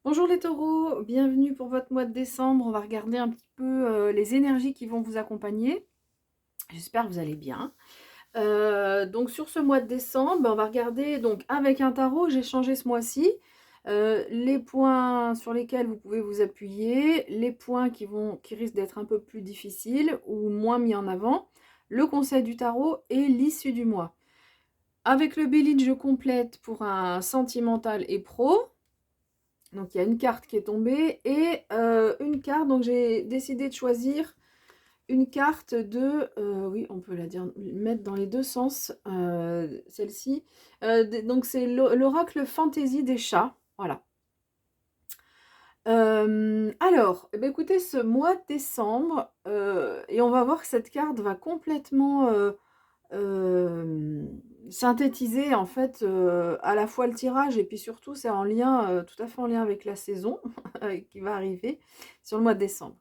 Bonjour les taureaux, bienvenue pour votre mois de décembre. On va regarder un petit peu les énergies qui vont vous accompagner. J'espère que vous allez bien. Donc sur ce mois de décembre, on va regarder donc avec un tarot, j'ai changé ce mois-ci, les points sur lesquels vous pouvez vous appuyer, les points qui risquent d'être un peu plus difficiles ou moins mis en avant, le conseil du tarot et l'issue du mois. Avec le Béline, je complète pour un sentimental et pro. Donc il y a une carte qui est tombée et une carte, donc j'ai décidé de choisir une carte de, oui on peut la dire, mettre dans les deux sens, celle-ci. Donc c'est l'oracle fantaisie des chats, voilà. Alors, eh ben, écoutez, ce mois de décembre, et on va voir que cette carte va complètement synthétiser en fait à la fois le tirage et puis surtout c'est en lien, tout à fait en lien avec la saison qui va arriver sur le mois de décembre.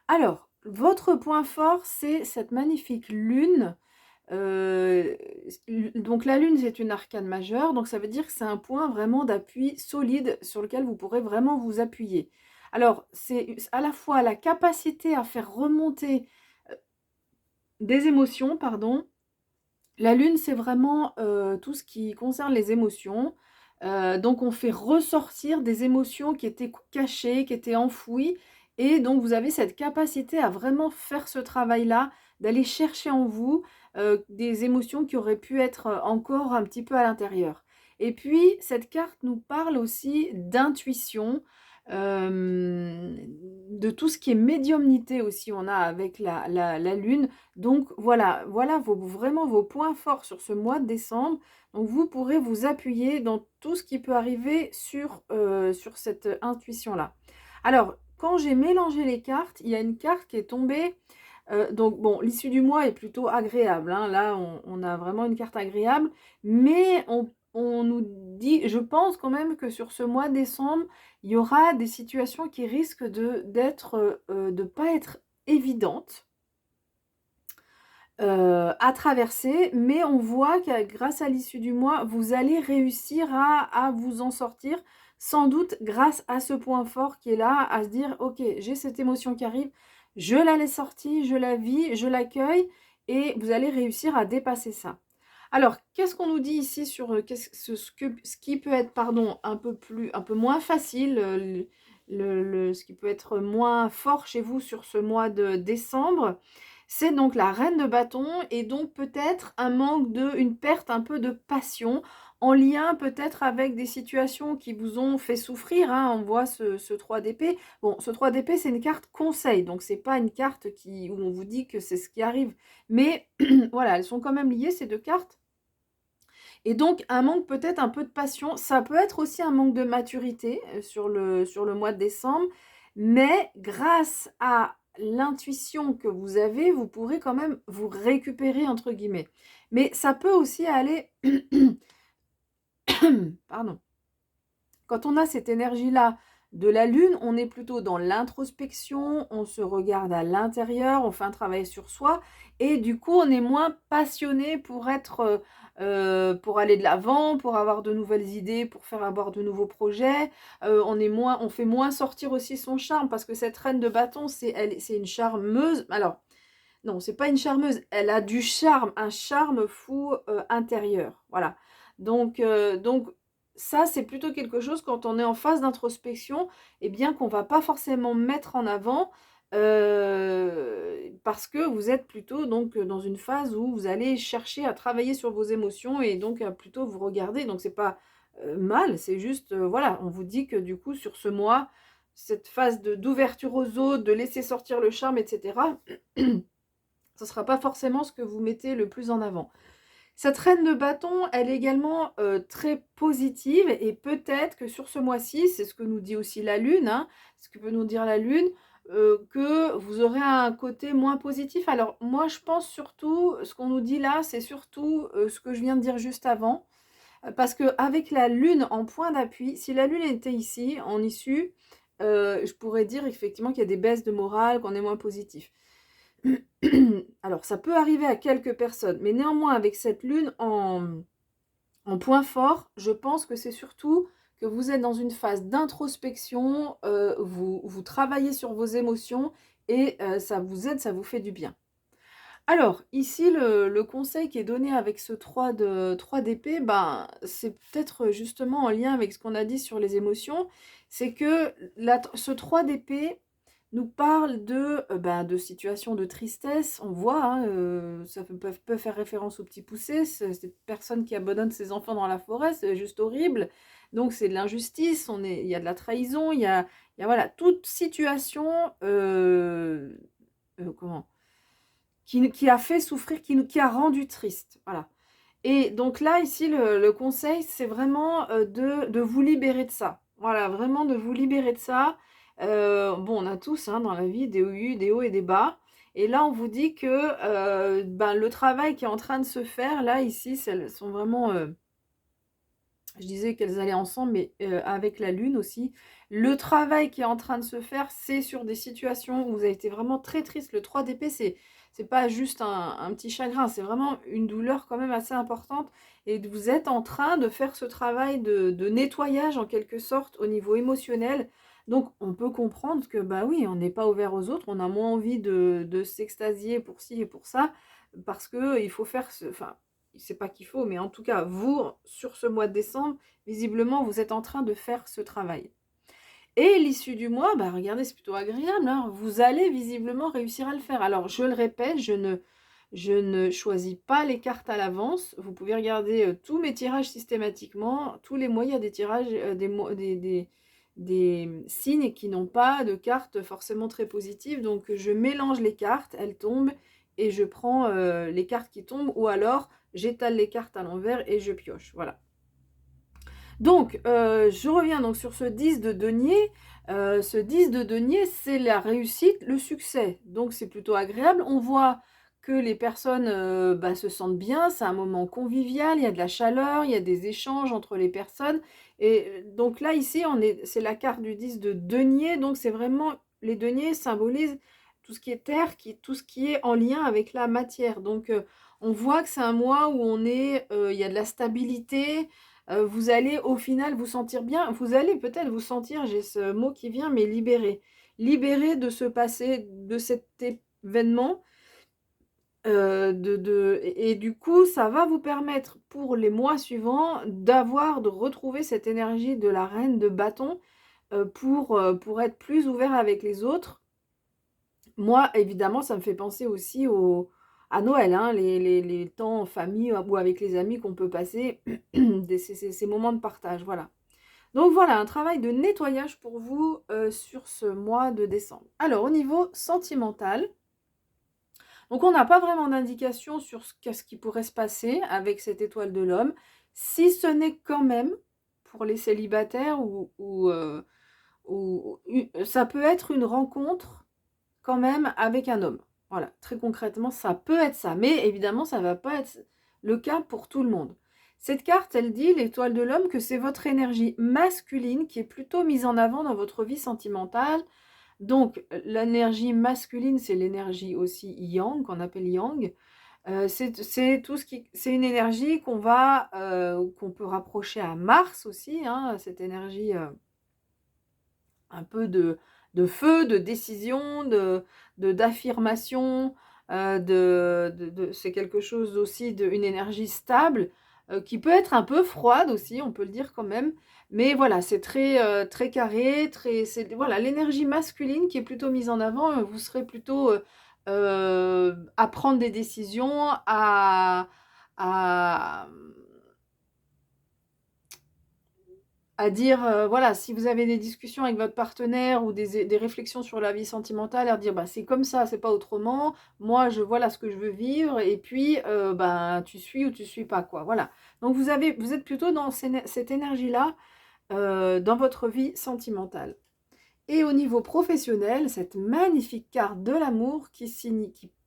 Alors, votre point fort, c'est cette magnifique lune. euh, donc la lune, c'est une arcane majeure, donc ça veut dire que c'est un point vraiment d'appui solide sur lequel vous pourrez vraiment vous appuyer. Alors, c'est à la fois la capacité à faire remonter des émotions, pardon. La lune, c'est vraiment tout ce qui concerne les émotions. Donc on fait ressortir des émotions qui étaient cachées, qui étaient enfouies. Et donc vous avez cette capacité à vraiment faire ce travail-là, d'aller chercher en vous des émotions qui auraient pu être encore un petit peu à l'intérieur. Et puis cette carte nous parle aussi d'intuition, de tout ce qui est médiumnité aussi on a avec la lune. Donc voilà, vraiment vos points forts sur ce mois de décembre. Donc vous pourrez vous appuyer dans tout ce qui peut arriver sur cette intuition-là. Alors, quand j'ai mélangé les cartes, il y a une carte qui est tombée. Donc bon, l'issue du mois est plutôt agréable, hein. Là, on a vraiment une carte agréable. Mais on nous dit, je pense quand même que sur ce mois de décembre, il y aura des situations qui risquent de pas être évidentes à traverser, mais on voit que grâce à l'issue du mois, vous allez réussir à vous en sortir, sans doute grâce à ce point fort qui est là, à se dire, ok, j'ai cette émotion qui arrive, je la laisse sortir, je la vis, je l'accueille, et vous allez réussir à dépasser ça. Alors, qu'est-ce qu'on nous dit ici sur ce qui peut être, pardon, un peu moins facile, ce qui peut être moins fort chez vous sur ce mois de décembre? C'est donc la reine de bâton et donc peut-être une perte un peu de passion en lien peut-être avec des situations qui vous ont fait souffrir, hein. On voit ce 3 d'épée. Bon, ce 3 d'épée, c'est une carte conseil, donc c'est pas une carte où on vous dit que c'est ce qui arrive. Mais voilà, elles sont quand même liées, ces deux cartes. Et donc, un manque peut-être un peu de passion. Ça peut être aussi un manque de maturité sur le mois de décembre. Mais grâce à l'intuition que vous avez, vous pourrez quand même vous récupérer, entre guillemets. Mais ça peut aussi aller... Pardon. Quand on a cette énergie-là de la lune, on est plutôt dans l'introspection, on se regarde à l'intérieur, on fait un travail sur soi, et du coup, on est moins passionné pour aller de l'avant, pour avoir de nouvelles idées, pour faire avoir de nouveaux projets. On fait moins sortir aussi son charme, parce que cette reine de bâton, c'est une charmeuse. Alors, non, c'est pas une charmeuse, elle a du charme, un charme fou intérieur. Voilà. Donc ça, c'est plutôt quelque chose quand on est en phase d'introspection, et bien qu'on va pas forcément mettre en avant, parce que vous êtes plutôt donc dans une phase où vous allez chercher à travailler sur vos émotions et donc à plutôt vous regarder. Donc c'est pas mal, c'est juste, voilà, on vous dit que du coup sur ce mois, cette phase d'ouverture aux autres, de laisser sortir le charme, etc., ce ne sera pas forcément ce que vous mettez le plus en avant. Cette reine de bâton, elle est également très positive et peut-être que sur ce mois-ci, c'est ce que nous dit aussi la lune, hein, ce que peut nous dire la lune, que vous aurez un côté moins positif. Alors moi, je pense surtout, ce qu'on nous dit là, c'est surtout ce que je viens de dire juste avant, parce qu'avec la lune en point d'appui, si la lune était ici, en issue, je pourrais dire effectivement qu'il y a des baisses de morale, qu'on est moins positif. Alors, ça peut arriver à quelques personnes, mais néanmoins, avec cette lune en point fort, je pense que c'est surtout que vous êtes dans une phase d'introspection, vous travaillez sur vos émotions et ça vous aide, ça vous fait du bien. Alors, ici, le conseil qui est donné avec ce 3 d'épée, ben, c'est peut-être justement en lien avec ce qu'on a dit sur les émotions, c'est que ce 3 d'épée nous parle de situations de tristesse. On voit, hein, ça peut faire référence au petit poucet, cette personne qui abandonne ses enfants dans la forêt, c'est juste horrible. Donc c'est de l'injustice, il y a de la trahison, il y a voilà, toute situation, comment qui a fait souffrir, qui a rendu triste, voilà. Et donc là, ici, le conseil, c'est vraiment de vous libérer de ça. Voilà, vraiment de vous libérer de ça. Bon, on a tous hein, dans la vie des hauts et des bas. Et là, on vous dit que ben, le travail qui est en train de se faire, là, ici, elles sont vraiment... je disais qu'elles allaient ensemble, mais avec la lune aussi. Le travail qui est en train de se faire, c'est sur des situations où vous avez été vraiment très triste. Le 3 d'épée, c'est pas juste un petit chagrin, c'est vraiment une douleur quand même assez importante. Et vous êtes en train de faire ce travail de nettoyage en quelque sorte au niveau émotionnel. Donc on peut comprendre que bah oui, on n'est pas ouvert aux autres, on a moins envie de s'extasier pour ci et pour ça, parce que il faut faire ce... Enfin, c'est pas qu'il faut, mais en tout cas, vous, sur ce mois de décembre, visiblement, vous êtes en train de faire ce travail. Et l'issue du mois, bah regardez, c'est plutôt agréable, hein. Vous allez visiblement réussir à le faire. Alors, je le répète, je ne choisis pas les cartes à l'avance. Vous pouvez regarder tous mes tirages systématiquement. Tous les mois, il y a des tirages, des signes qui n'ont pas de cartes forcément très positives. Donc, je mélange les cartes, elles tombent, et je prends les cartes qui tombent, ou alors j'étale les cartes à l'envers et je pioche. Voilà. Donc, je reviens donc sur ce 10 de denier. Ce 10 de denier, c'est la réussite, le succès. Donc, c'est plutôt agréable. On voit que les personnes bah, se sentent bien, c'est un moment convivial, il y a de la chaleur, il y a des échanges entre les personnes. Et donc là, ici, c'est la carte du 10 de denier. Donc, c'est vraiment, les deniers symbolisent tout ce qui est terre, tout ce qui est en lien avec la matière. Donc, on voit que c'est un mois où il y a de la stabilité. Vous allez au final vous sentir bien. Vous allez peut-être vous sentir, j'ai ce mot qui vient, mais libéré. Libéré de ce passé, de cet événement. Et du coup, ça va vous permettre pour les mois suivants de retrouver cette énergie de la reine de bâton pour être plus ouvert avec les autres. Moi, évidemment, ça me fait penser aussi à Noël, hein, les temps en famille ou avec les amis qu'on peut passer, ces moments de partage, voilà. Donc voilà, un travail de nettoyage pour vous sur ce mois de décembre. Alors, au niveau sentimental, donc on n'a pas vraiment d'indication sur ce qui pourrait se passer avec cette étoile de l'homme, si ce n'est quand même, pour les célibataires, ça peut être une rencontre quand même avec un homme. Voilà, très concrètement, ça peut être ça. Mais évidemment, ça ne va pas être le cas pour tout le monde. Cette carte, elle dit, l'étoile de l'homme, que c'est votre énergie masculine qui est plutôt mise en avant dans votre vie sentimentale. Donc, l'énergie masculine, c'est l'énergie aussi yang, qu'on appelle yang. C'est tout ce qui, c'est une énergie qu'on peut rapprocher à Mars aussi, hein, cette énergie un peu de feu, de décision, d'affirmation, c'est quelque chose aussi une énergie stable, qui peut être un peu froide aussi, on peut le dire quand même. Mais voilà, c'est très carré, c'est voilà, l'énergie masculine qui est plutôt mise en avant. Vous serez plutôt à prendre des décisions, à à dire, voilà, si vous avez des discussions avec votre partenaire ou des réflexions sur la vie sentimentale, à dire, bah, c'est comme ça, c'est pas autrement. Moi, voilà ce que je veux vivre, et puis, ben, tu suis ou tu suis pas, quoi. Voilà. Donc, vous êtes plutôt dans cette énergie-là, dans votre vie sentimentale. Et au niveau professionnel, cette magnifique carte de l'amour qui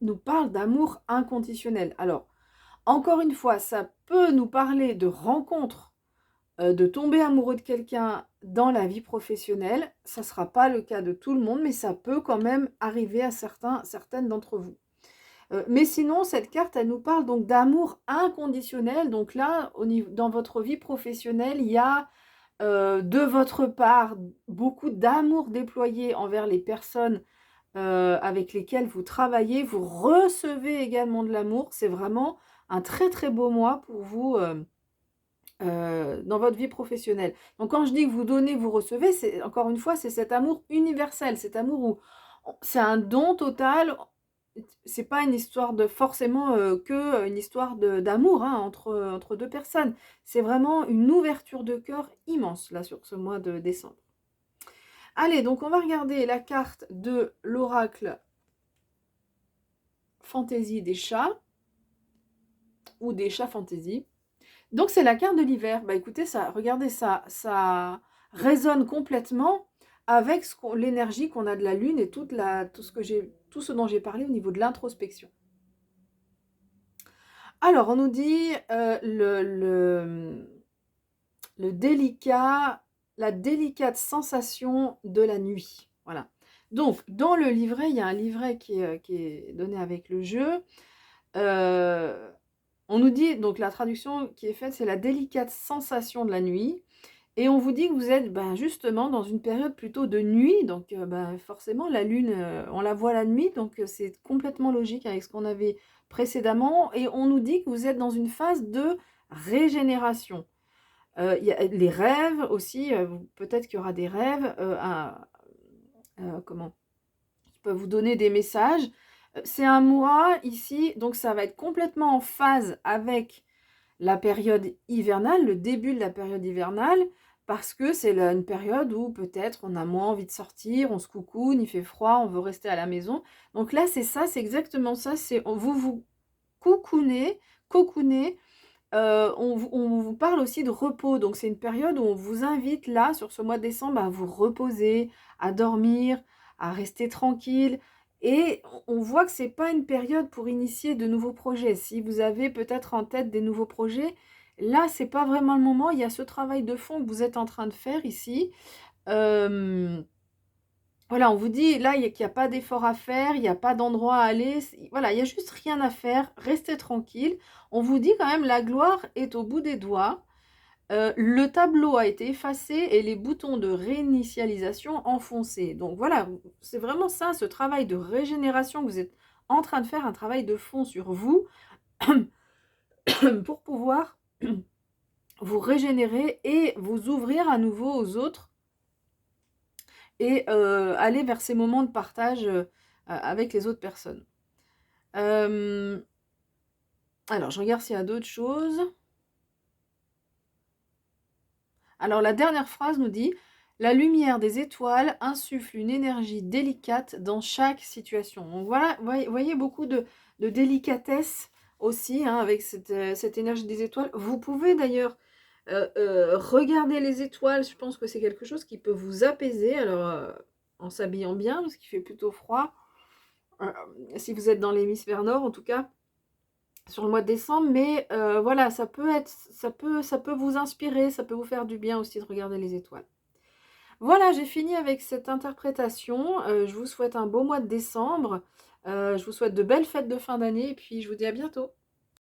nous parle d'amour inconditionnel. Alors, encore une fois, ça peut nous parler de rencontres, de tomber amoureux de quelqu'un dans la vie professionnelle. Ça ne sera pas le cas de tout le monde, mais ça peut quand même arriver à certaines d'entre vous. Mais sinon, cette carte, elle nous parle donc d'amour inconditionnel. Donc là, dans votre vie professionnelle, il y a de votre part, beaucoup d'amour déployé envers les personnes avec lesquelles vous travaillez. Vous recevez également de l'amour. C'est vraiment un très très beau mois pour vous dans votre vie professionnelle. Donc quand je dis que vous donnez, vous recevez, c'est encore une fois, c'est cet amour universel, cet amour où c'est un don total. C'est pas une histoire de forcément que une histoire d'amour hein, entre deux personnes. C'est vraiment une ouverture de cœur immense là sur ce mois de décembre. Allez, donc on va regarder la carte de l'oracle Fantaisie des chats ou des chats fantaisie. Donc c'est la carte de l'hiver. Bah écoutez, ça, regardez ça, ça résonne complètement avec l'énergie qu'on a de la lune et tout ce dont j'ai parlé au niveau de l'introspection. Alors on nous dit le délicat, la délicate sensation de la nuit. Voilà. Donc dans le livret, il y a un livret qui est donné avec le jeu. On nous dit, donc la traduction qui est faite, c'est la délicate sensation de la nuit. Et on vous dit que vous êtes justement dans une période plutôt de nuit. Donc forcément, la lune, on la voit la nuit. Donc c'est complètement logique avec ce qu'on avait précédemment. Et on nous dit que vous êtes dans une phase de régénération. Il y a les rêves aussi. Peut-être qu'il y aura des rêves qui peuvent vous donner des messages. C'est un mois ici, donc ça va être complètement en phase avec la période hivernale, le début de la période hivernale, parce que c'est une période où peut-être on a moins envie de sortir, on se coucoune, il fait froid, on veut rester à la maison. Donc là, c'est ça, c'est exactement ça, c'est vous cocoonez, on vous parle aussi de repos, donc c'est une période où on vous invite là, sur ce mois de décembre, à vous reposer, à dormir, à rester tranquille. Et on voit que c'est pas une période pour initier de nouveaux projets. Si vous avez peut-être en tête des nouveaux projets, là, c'est pas vraiment le moment. Il y a ce travail de fond que vous êtes en train de faire ici. Voilà, on vous dit là qu'il n'y a pas d'effort à faire, il n'y a pas d'endroit à aller. Voilà, il n'y a juste rien à faire. Restez tranquille. On vous dit quand même la gloire est au bout des doigts. Le tableau a été effacé et les boutons de réinitialisation enfoncés. Donc voilà, c'est vraiment ça, ce travail de régénération que vous êtes en train de faire, un travail de fond sur vous pour pouvoir vous régénérer et vous ouvrir à nouveau aux autres et aller vers ces moments de partage avec les autres personnes. Alors, je regarde s'il y a d'autres choses. Alors, la dernière phrase nous dit « La lumière des étoiles insuffle une énergie délicate dans chaque situation. » Donc voilà, vous voyez beaucoup de délicatesse aussi hein, avec cette énergie des étoiles. Vous pouvez d'ailleurs regarder les étoiles. Je pense que c'est quelque chose qui peut vous apaiser. Alors, en s'habillant bien, parce qu'il fait plutôt froid. Si vous êtes dans l'hémisphère nord, en tout cas, sur le mois de décembre. Mais voilà, ça peut vous inspirer, ça peut vous faire du bien aussi de regarder les étoiles. Voilà, j'ai fini avec cette interprétation. Je vous souhaite un beau mois de décembre. Je vous souhaite de belles fêtes de fin d'année et puis je vous dis à bientôt.